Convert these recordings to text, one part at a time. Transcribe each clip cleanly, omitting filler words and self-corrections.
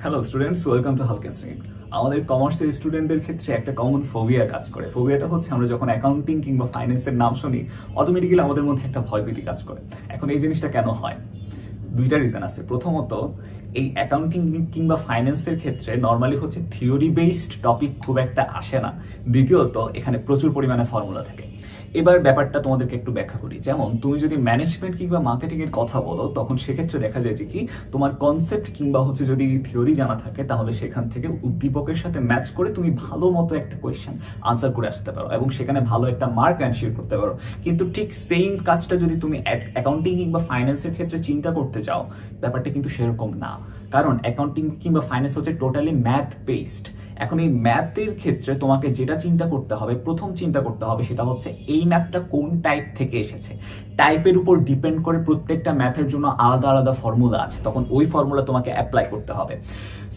Hello students, welcome to হালকেনস্টাইন। আমাদের কমার্সের স্টুডেন্টদের ক্ষেত্রে একটা কমন ফোবিয়া কাজ করে। ফোবিয়াটা হচ্ছে আমরা যখন অ্যাকাউন্টিং কিংবা ফাইন্যান্সের নাম শুনি, অটোমেটিক্যালি আমাদের মধ্যে একটা ভয়ভীতি কাজ করে। এখন এই জিনিসটা কেন হয়? দুইটা রিজন আছে। প্রথমত, এই অ্যাকাউন্টিং কিংবা ফাইন্যান্সের ক্ষেত্রে নর্মালি হচ্ছে থিওরি বেসড টপিক খুব একটা আসে না। দ্বিতীয়ত, এখানে প্রচুর পরিমাণে ফর্মুলা থাকে। এবার ব্যাপারটা তোমাদেরকে একটু ব্যাখ্যা করি। যেমন তুমি যদি ম্যানেজমেন্ট কিংবা মার্কেটিং এর কথা বলো, তখন সেক্ষেত্রে দেখা যায় যে কি তোমার কনসেপ্ট কিংবা হচ্ছে যদি থিওরি জানা থাকে, তাহলে সেখান থেকে উদ্দীপকের সাথে ম্যাচ করে তুমি ভালো মতো একটা কোয়েশ্চেন আনসার করে আসতে পারো এবং সেখানে ভালো একটা মার্ক এনশিওর করতে পারো। কিন্তু ঠিক সেম কাজটা যদি তুমি অ্যাকাউন্টিং কিংবা ফাইন্যান্সের ক্ষেত্রে চিন্তা করতে চাও, ব্যাপারটা কিন্তু সেরকম না। কারণ অ্যাকাউন্টিং কিংবা ফাইন্যান্স হচ্ছে টোটালি ম্যাথ বেসড। এখন এই ম্যাথের ক্ষেত্রে তোমাকে যেটা চিন্তা করতে হবে, প্রথম চিন্তা করতে হবে, সেটা হচ্ছে এই ম্যাথটা কোন টাইপ থেকে এসেছে। টাইপের উপর ডিপেন্ড করে প্রত্যেকটা ম্যাথের জন্য আলাদা আলাদা ফর্মুলা আছে, তখন ওই ফর্মুলা তোমাকে অ্যাপ্লাই করতে হবে।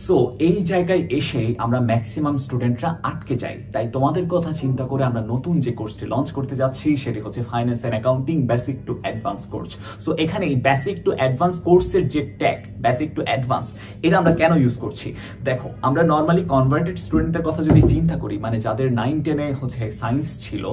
সো এই জায়গায় এসে আমরা ম্যাক্সিমাম স্টুডেন্টরা আটকে যাই। তাই তোমাদের কথা চিন্তা করে আমরা নতুন যে কোর্সটি লঞ্চ করতে যাচ্ছি, সেটি হচ্ছে finance and accounting basic to advance course. So এখানে এই বেসিক টু অ্যাডভান্স কোর্সের যে ট্যাগ বেসিক টু অ্যাডভান্স, এটা আমরা কেন ইউজ করছি? দেখো, আমরা নর্মালি কনভার্টেড স্টুডেন্টদের কথা যদি চিন্তা করি, মানে যাদের 9-10-এ হচ্ছে সায়েন্স ছিল,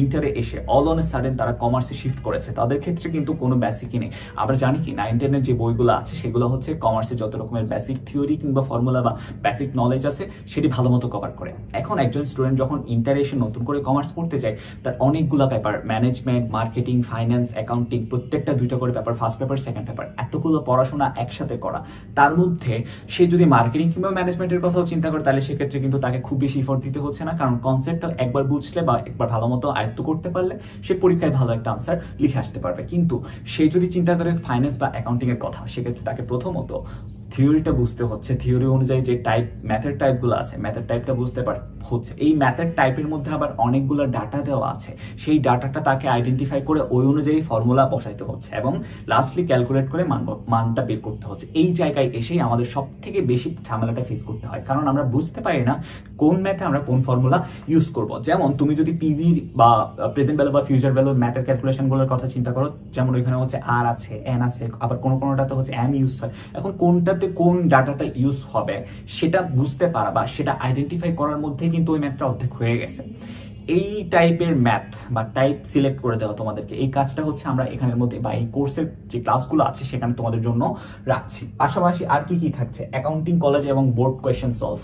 ইন্টারে এসে অল অন এ সাডেন তারা কমার্সে শিফট করেছে, তাদের ক্ষেত্রে কিন্তু কোনো বেসিকই নেই। আমরা জানি কি 9-10-এর যে বইগুলো আছে, সেগুলো হচ্ছে কমার্সে যত রকমের বেসিক থিওরি কিংবা ফর্মুলা বা বেসিক নলেজ আছে, সেটি ভালো মতো কভার করে। এখন একজন স্টুডেন্ট যখন ইন্টারে এসে নতুন করে কমার্স পড়তে যায়, তার অনেকগুলো paper, management, marketing, finance, accounting, প্রত্যেকটা দুইটা করে paper, first paper, second paper, এতগুলো পড়াশোনা একসাথে করা। তার মধ্যে সে যদি মার্কেটিং কিংবা ম্যানেজমেন্টের কথাও চিন্তা করে, তাহলে সেক্ষেত্রে কিন্তু তাকে খুব বেশি এফোর্ট দিতে হচ্ছে না, কারণ কনসেপ্টটা একবার বুঝলে বা একবার ভালো মতো আয়ত্ত করতে পারলে সে পরীক্ষায় ভালো একটা আনসার লিখে আসতে পারবে। কিন্তু সে যদি চিন্তা করে ফাইন্যান্স বা অ্যাকাউন্টিং এর কথা, সেক্ষেত্রে তাকে প্রথমত থিওরিটা বুঝতে হচ্ছে। থিওরি অনুযায়ী যে টাইপ ম্যাথের টাইপগুলো আছে, ম্যাথের টাইপটা বুঝতে হচ্ছে। এই ম্যাথের টাইপের মধ্যে আবার অনেকগুলো ডাটা দেওয়া আছে, সেই ডাটাটা তাকে আইডেন্টিফাই করে ওই অনুযায়ী ফর্মুলা বসাইতে হচ্ছে এবং লাস্টলি ক্যালকুলেট করে মানটা বের করতে হচ্ছে। এই জায়গায় এসেই আমাদের সব থেকে বেশি ঝামেলাটা ফেস করতে হয়, কারণ আমরা বুঝতে পারি না কোন ম্যাথে আমরা কোন ফর্মুলা ইউজ করব। যেমন তুমি যদি পিভি বা প্রেজেন্ট ভ্যালু বা ফিউচার ভ্যালুর ম্যাথের ক্যালকুলেশনগুলোর কথা চিন্তা করো, যেমন ওইখানে হচ্ছে আর আছে, এন আছে, আবার কোনোটাতে হচ্ছে এম ইউজ হয়। এখন কোনটাতে কোন ডাটাটা ইউজ হবে সেটা বুঝতে পারা বা সেটা আইডেন্টিফাই করার মধ্যে কিন্তু ওই ম্যাথটা অর্ধেক হয়ে গেছে। এই টাইপের ম্যাথ বা টাইপ সিলেক্ট করে দেওয়া তোমাদেরকে, এই কাজটা হচ্ছে আমরা এখানের মধ্যে বা এই কোর্সের যে ক্লাসগুলো আছে সেখানে তোমাদের জন্য রাখছি। পাশাপাশি আর কি কি থাকছে? অ্যাকাউন্টিং কলেজ এবং বোর্ড কোয়েশ্চেন সলভ।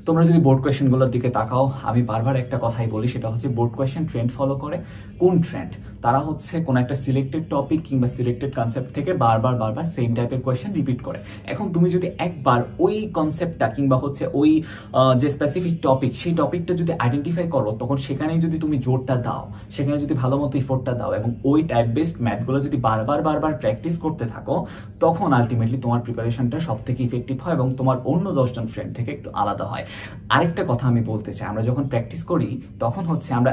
তোমরা যদি বোর্ড কোয়েশ্চেনগুলোর দিকে তাকাও, আমি বারবার একটা কথাই বলি, সেটা হচ্ছে বোর্ড কোয়েশ্চেন ট্রেন্ড ফলো করে। কোন ট্রেন্ড? তারা হচ্ছে কোন একটা সিলেক্টেড টপিক কিংবা সিলেক্টেড কনসেপ্ট থেকে বারবার সেম টাইপের কোয়েশ্চেন রিপিট করে। এখন তুমি যদি একবার ওই কনসেপ্টটা কিংবা হচ্ছে ওই যে স্পেসিফিক টপিক, সেই টপিকটা যদি আইডেন্টিফাই করো, তখন সেখানেই যদি তুমি জোরটা দাও, সেখানে যদি ভালো মতো ইফোর্টটা দাও এবং ওই টাইপ বেসড ম্যাথগুলো যদি বারবার প্র্যাকটিস করতে থাকো, তখন আলটিমেটলি তোমার প্রিপারেশনটা সব থেকে ইফেক্টিভ হয় এবং তোমার অন্য 10জন ফ্রেন্ড থেকে একটু আলাদা হয়। আরেকটা কথা আমি বলতে চাই, আমরা যখন প্র্যাকটিস করি তখন হচ্ছে আমরা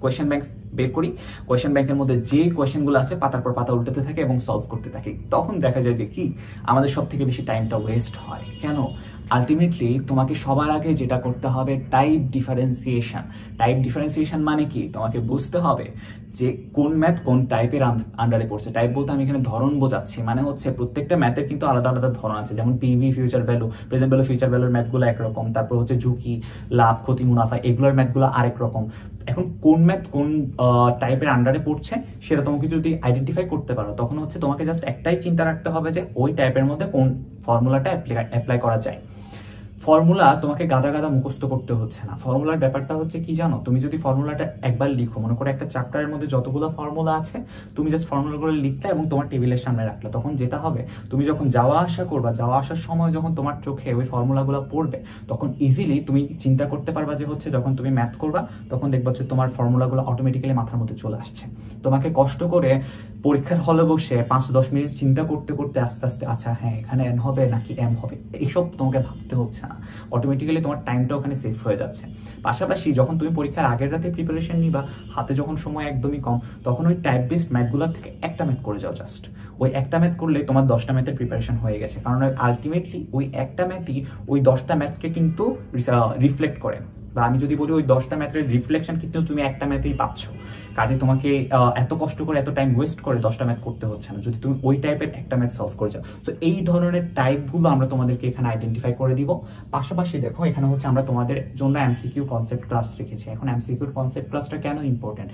কোয়েশ্চেন ব্যাংক বের করি। কোয়েশ্চেন ব্যাংকের মধ্যে যে কোয়েশ্চেনগুলো আছে পাতার পর পাতা উল্টাতে থাকে এবং সলভ করতে থাকি। তখন দেখা যায় যে কি আমাদের সব থেকে বেশি টাইমটা ওয়েস্ট হয়। কেন? আলটিমেটলি তোমাকে সবার আগে যেটা করতে হবে, টাইপ ডিফারেন্সিয়েশন। টাইপ ডিফারেন্সিয়েশন মানে কি? তোমাকে বুঝতে হবে যে কোন ম্যাথ কোন টাইপের আন্ডারে পড়ছে। টাইপ বলতে আমি এখানে ধরন বোঝাচ্ছি, মানে হচ্ছে প্রত্যেকটা ম্যাথের কিন্তু আলাদা আলাদা ধরন আছে। যেমন PV, future value, present value, future ভ্যালুর ম্যাথগুলো একরকম, তারপর হচ্ছে ঝুঁকি, লাভ, ক্ষতি, মুনাফা, এগুলোর ম্যাথগুলো আরেক রকম। এখন কোন ম্যাথ কোন টাইপের আন্ডারে পড়ছে সেটা তোমাকে যদি আইডেন্টিফাই করতে পারো, তখন হচ্ছে তোমাকে জাস্ট একটাই চিন্তা রাখতে হবে যে ওই টাইপের মধ্যে কোন ফর্মুলাটা অ্যাপ্লাই করা যায়। ফর্মুলা তোমাকে গাদা মুখস্থ করতে হচ্ছে না। ফর্মুলার ব্যাপারটা হচ্ছে কি জানো? তুমি যদি ফর্মুলাটা একবার লিখো, মনে করো একটা চ্যাপ্টারের মধ্যে যতগুলো ফর্মুলা আছে, তুমি জাস্ট ফর্মুলাগুলো লিখলে এবং তোমার টেবিলের সামনে রাখলে, তখন যেটা হবে, তুমি যখন যাওয়া আসা করবা, যাওয়া আসার সময় যখন তোমার চোখে ওই ফর্মুলাগুলো পড়বে, তখন ইজিলি তুমি চিন্তা করতে পারবা যে হচ্ছে যখন তুমি ম্যাথ করবা, তখন দেখবা যে তোমার ফর্মুলাগুলো অটোমেটিক্যালি মাথার মধ্যে চলে আসছে। তোমাকে কষ্ট করে পরীক্ষার হলে বসে 5-10 মিনিট চিন্তা করতে আস্তে আস্তে, আচ্ছা হ্যাঁ এখানে এন হবে নাকি এম হবে, এইসব তোমাকে ভাবতে হচ্ছে না। অটোমেটিক্যালি তোমার টাইমটা ওখানে সেভ হয়ে যাচ্ছে। পাশাপাশি যখন তুমি পরীক্ষার আগের রাতে প্রিপারেশন নিবা, হাতে যখন সময় একদমই কম, তখন ওই টাইপ বেসড ম্যাথগুলোর থেকে একটা ম্যাথ করে যাও। জাস্ট ওই একটা ম্যাথ করলে তোমার 10টা ম্যাথের প্রিপারেশন হয়ে গেছে, কারণ আলটিমেটলি ওই একটা ম্যাথই ওই 10টা ম্যাথকে কিন্তু রিফ্লেক্ট করে। বা আমি যদি বলি ওই 10টা ম্যাথের রিফ্লেকশন কিন্তু তুমি একটা ম্যাথেই পাচ্ছ। কাজে তোমাকে এত কষ্ট করে এত টাইম ওয়েস্ট করে 10টা ম্যাথ করতে হচ্ছে না যদি তুমি ওই টাইপের একটা ম্যাথ সলভ করে যাও। সো এই ধরনের টাইপগুলো আমরা তোমাদেরকে এখানে আইডেন্টিফাই করে দিব। পাশাপাশি দেখো এখানে হচ্ছে আমরা তোমাদের জন্য এমসিকিউ কনসেপ্ট ক্লাস রেখেছি। এখন এমসিকিউর কনসেপ্ট ক্লাসটা কেন ইম্পর্টেন্ট,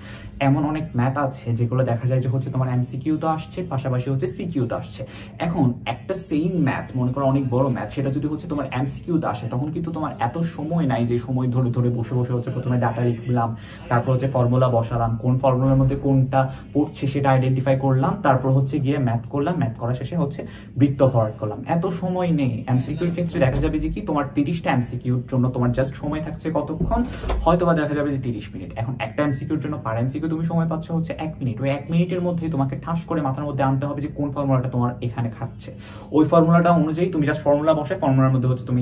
এমন অনেক ম্যাথ আছে যেগুলো দেখা যায় যে হচ্ছে তোমার এমসিকিউ তো আসছে, পাশাপাশি হচ্ছে সিকিউ তো আসছে। এখন একটা সেম ম্যাথ, মনে করো অনেক বড় ম্যাথ, সেটা যদি হচ্ছে তোমার এমসিকিউ তো আসে, তখন কিন্তু তোমার এত সময় নাই যে সময় ধরে ধরে বসে বসে হচ্ছে প্রথমে ডাটা লিখলাম, তারপর হচ্ছে ফর্মুলা বসালাম, কোন ফর্মুলার মধ্যে কোনটা পড়ছে সেটা আইডেন্টিফাই করলাম, তারপর হচ্ছে গিয়ে ম্যাথ করলাম, ম্যাথ করা শেষে হচ্ছে বৃত্ত ফরওয়ার্ড করলাম। এত সময় নেই। এমসিকিউর ক্ষেত্রে দেখা যাবে যে কি তোমার 30টা এমসিকিউর জন্য তোমার জাস্ট সময় থাকছে কতক্ষণ, হয়তো বা দেখা যাবে যে 30 মিনিট। এখন একটা এমসিকিউর জন্য পার এমসিকিউ তুমি সময় পাচ্ছ হচ্ছে 1 মিনিট। ওই 1 মিনিটের মধ্যেই তোমাকে ঠাস করে মাথার মধ্যে আনতে হবে যে কোন ফর্মুলাটা তোমার এখানে খাচ্ছে। ওই ফর্মুলাটা অনুযায়ী তুমি জাস্ট ফর্মুলা বসায় ফর্মুলার মধ্যে হচ্ছে তুমি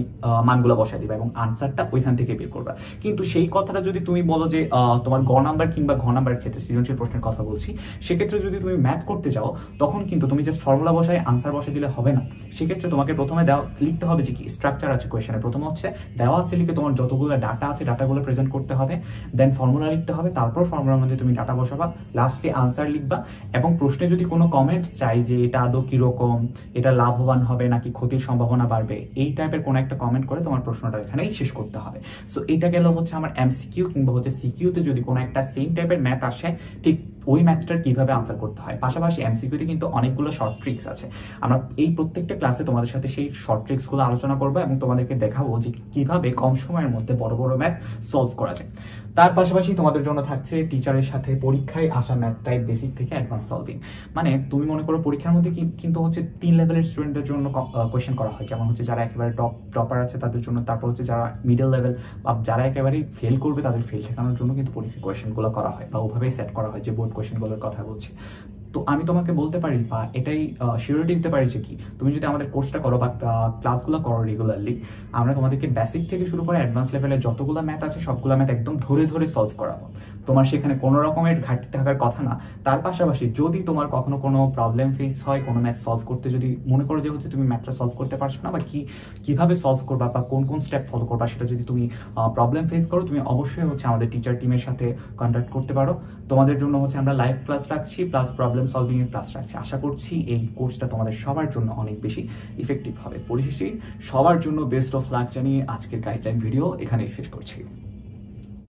মানগুলো বসায় দিবা এবং আনসারটা ওইখান থেকে বের করবা। কিন্তু সেই কথাটা যদি তুমি বলো যে তোমার গ নাম্বার কিংবা ঘ নাম্বারের ক্ষেত্রে, সৃজনশীল প্রশ্নের কথা বলছি, সেক্ষেত্রে যদি তুমি ম্যাথ করতে যাও তখন কিন্তু তুমি জাস্ট ফর্মুলা বসায় আনসার বসে দিলে হবে না। সেক্ষেত্রে তোমাকে প্রথমে লিখতে হবে যে কি স্ট্রাকচার আছে কোয়েশনের। প্রথমে হচ্ছে দেওয়া আছে লিখে তোমার যতগুলো ডাটা আছে ডাটাগুলো প্রেজেন্ট করতে হবে, দেন ফর্মুলা লিখতে হবে, তারপর ফর্মুলার মধ্যে তুমি ডাটা বসাবা, লাস্টে আনসার লিখবা। এবং প্রশ্নে যদি কোনো কমেন্ট চাই যে এটা আদৌ কিরকম, এটা লাভবান হবে নাকি ক্ষতির সম্ভাবনা বাড়বে, এই টাইপের কোনো একটা কমেন্ট করে তোমার প্রশ্নটা এখানেই শেষ করতে হবে। সো এটা গেল হচ্ছে আমার এমসিকিউ কিংবা হচ্ছে সিকিউতে যদি কোনো একটা সেম টাইপের ম্যাথ আসে, ঠিক ওই ম্যাথটার কিভাবে আনসার করতে হয়। পাশাপাশি এমসিকিউতে কিন্তু অনেকগুলো শর্ট ট্রিক্স আছে। আমরা এই প্রত্যেকটা ক্লাসে তোমাদের সাথে সেই শর্ট ট্রিক্সগুলো আলোচনা করবো এবং তোমাদেরকে দেখাবো যে কিভাবে কম সময়ের মধ্যে বড় বড় ম্যাথ সলভ করা যায়। তার পাশাপাশি তোমাদের জন্য থাকছে টিচারের সাথে পরীক্ষায় আসা ম্যাথ টাইপ বেসিক থেকে অ্যাডভান্স সলভিং। মানে তুমি মনে করো পরীক্ষার মধ্যে কিন্তু হচ্ছে 3 লেভেলের স্টুডেন্টদের জন্য কোয়েশ্চেন করা হয়, যেমন হচ্ছে যারা একেবারে টপার আছে তাদের জন্য, তারপর হচ্ছে যারা মিডল লেভেল বা যারা একেবারেই ফেল করবে তাদের ফেল শেখানোর জন্য কিন্তু পরীক্ষা কোয়েশ্চেনগুলো করা হয় বা ওভাবেই সেট করা হয় যে বোর্ড কোয়েশ্চেনগুলোর কথা বলছি। তো আমি তোমাকে বলতে পারি বা এটাই শিওরিটি দিতে পারি যে কি তুমি যদি আমাদের কোর্সটা করো বা ক্লাসগুলো করো রেগুলারলি, আমরা তোমাদেরকে বেসিক থেকে শুরু করে অ্যাডভান্স লেভেলে যতগুলো ম্যাথ আছে সবগুলো ম্যাথ একদম ধরে ধরে সলভ করাবো। তোমার সেখানে কোনো রকমের ঘাটতি থাকার কথা না। তার পাশাপাশি যদি তোমার কখনো কোনো প্রবলেম ফেস হয় কোনো ম্যাথ সলভ করতে, যদি মনে করো যে হচ্ছে তুমি ম্যাথটা সলভ করতে পারছো না বা কিভাবে সলভ করবা বা কোন কোন স্টেপ ফলো করবা, সেটা যদি তুমি প্রবলেম ফেস করো, তুমি অবশ্যই হচ্ছে আমাদের টিচার টিমের সাথে কন্ট্যাক্ট করতে পারো। তোমাদের জন্য হচ্ছে আমরা লাইভ ক্লাস রাখছি প্লাস প্রবলেম সলভিং এর ক্লাস রাখছি। আশা করছি এই কোর্সটা তোমাদের সবার জন্য অনেক বেশি ইফেক্টিভ হবে। পরিশেষে সবার জন্য বেস্ট অফ লাক জানিয়ে আজকের গাইডলাইন ভিডিও এখানেই শেষ করছি।